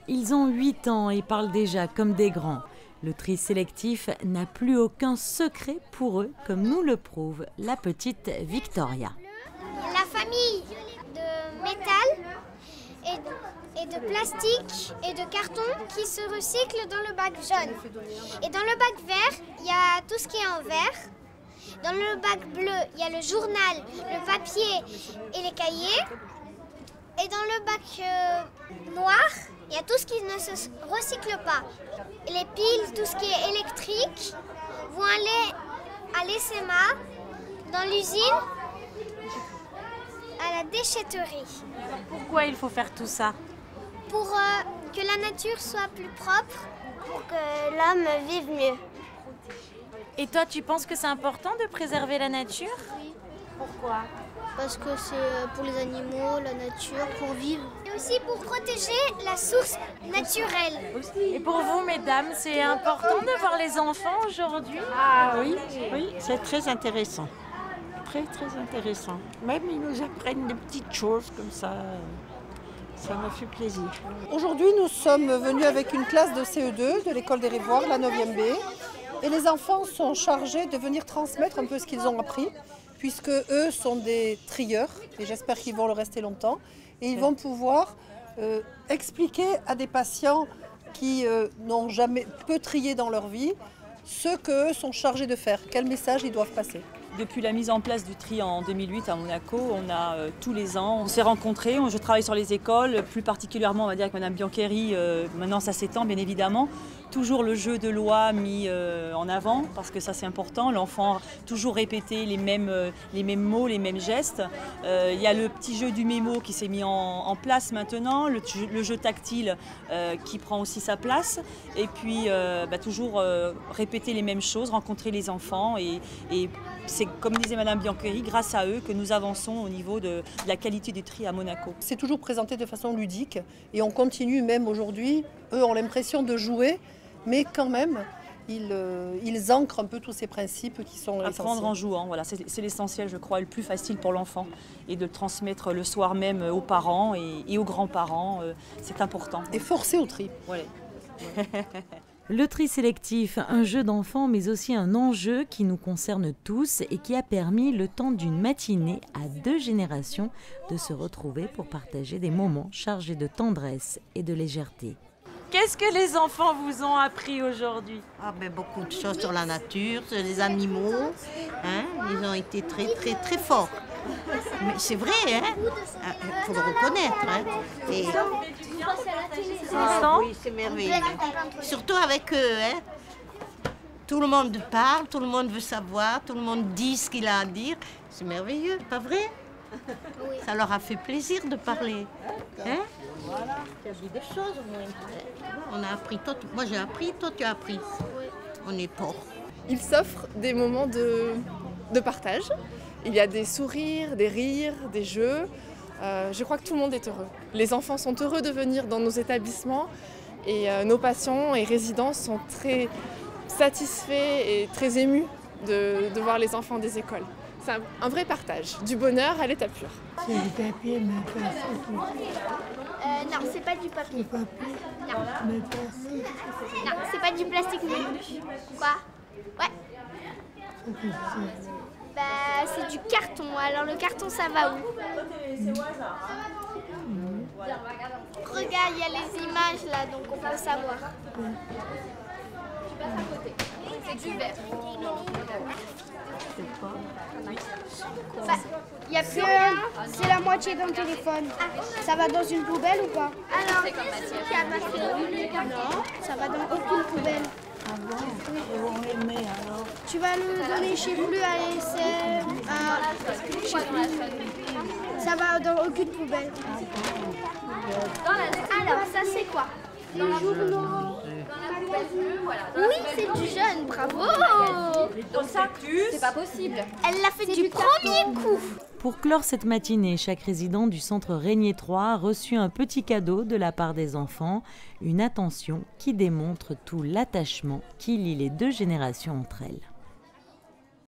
Ils ont 8 ans et parlent déjà comme des grands. Le tri sélectif n'a plus aucun secret pour eux, comme nous le prouve la petite Victoria. La famille de métal et de plastique et de carton qui se recyclent dans le bac jaune. Et dans le bac vert, il y a tout ce qui est en vert. Dans le bac bleu, il y a le journal, le papier et les cahiers. Et dans le bac noir, il y a tout ce qui ne se recycle pas. Les piles, tout ce qui est électrique, vont aller à l'ESMA, dans l'usine, à la déchetterie. Pourquoi il faut faire tout ça? Pour que la nature soit plus propre, pour que l'homme vive mieux. Et toi, tu penses que c'est important de préserver la nature? Oui. Pourquoi? Parce que c'est pour les animaux, la nature, pour vivre. Et aussi pour protéger la source naturelle. Et pour vous, mesdames, c'est important de voir les enfants aujourd'hui? Ah oui, oui, c'est très intéressant. Très, très intéressant. Même ils nous apprennent des petites choses comme ça. Ça m'a fait plaisir. Aujourd'hui, nous sommes venus avec une classe de CE2 de l'école des Rivoires, la 9e B. Et les enfants sont chargés de venir transmettre un peu ce qu'ils ont appris, puisque eux sont des trieurs, et j'espère qu'ils vont le rester longtemps. Et ils vont pouvoir expliquer à des patients qui n'ont jamais peu trié dans leur vie, ce qu'eux sont chargés de faire, quel message ils doivent passer. Depuis la mise en place du tri en 2008 à Monaco, on a tous les ans, on s'est rencontrés, je travaille sur les écoles, plus particulièrement on va dire avec Mme Biancheri, maintenant ça s'étend bien évidemment. Toujours le jeu de loi mis en avant, parce que ça c'est important, l'enfant toujours répéter les mêmes mots, les mêmes gestes. Il y a le petit jeu du mémo qui s'est mis en place maintenant, le jeu tactile qui prend aussi sa place, et puis toujours répéter les mêmes choses, rencontrer les enfants, et c'est comme disait Mme Biancheri, grâce à eux que nous avançons au niveau de la qualité du tri à Monaco. C'est toujours présenté de façon ludique et on continue même aujourd'hui. Eux ont l'impression de jouer, mais quand même, ils ancrent un peu tous ces principes qui sont essentiels. Apprendre en jouant, voilà, c'est l'essentiel, je crois, et le plus facile pour l'enfant. Et de le transmettre le soir même aux parents et aux grands-parents, c'est important. Et forcer au tri. Ouais. Le tri sélectif, un jeu d'enfant mais aussi un enjeu qui nous concerne tous et qui a permis le temps d'une matinée à 2 générations de se retrouver pour partager des moments chargés de tendresse et de légèreté. Qu'est-ce que les enfants vous ont appris aujourd'hui? Beaucoup de choses sur la nature, sur les animaux. Ils ont été très très très forts. Mais c'est vrai, il faut le reconnaître. Et... oui, c'est merveilleux. Surtout avec eux. Tout le monde parle, tout le monde veut savoir, tout le monde dit ce qu'il a à dire. C'est merveilleux, pas vrai? Oui. Ça leur a fait plaisir de parler. Tu as dit des choses au moins. On a appris, moi j'ai appris, toi tu as appris. Oui. On est forts. Ils s'offrent des moments de partage. Il y a des sourires, des rires, des jeux. Je crois que tout le monde est heureux. Les enfants sont heureux de venir dans nos établissements et nos patients et résidents sont très satisfaits et très émus de voir les enfants des écoles. C'est un vrai partage, du bonheur à l'état pur. C'est du papier, mais pas non, c'est pas du papier. papier. Non. Mais pas Non, c'est pas du plastique non plus. Quoi? Ouais. C'est du carton. Alors le carton, ça va où? Regarde, il y a les images là, donc on peut savoir. Tu passes à côté. C'est du verre. Il n'y a plus rien. C'est la moitié d'un téléphone. Ça va dans une poubelle ou pas? Alors, qu'est-ce qu'il y a passé? Non, ça va dans aucune poubelle. Ah bon? Et où on les met alors? Tu vas le donner, je sais plus, à l'ESM, je sais plus. Ça va dans aucune poubelle. Alors, ça c'est quoi? Dans la journaux. Oui, c'est du jaune, bravo! Donc ça, c'est pas possible. Elle l'a fait du premier coup. Pour clore cette matinée, chaque résident du centre Régnier 3 a reçu un petit cadeau de la part des enfants, une attention qui démontre tout l'attachement qui lie les 2 générations entre elles.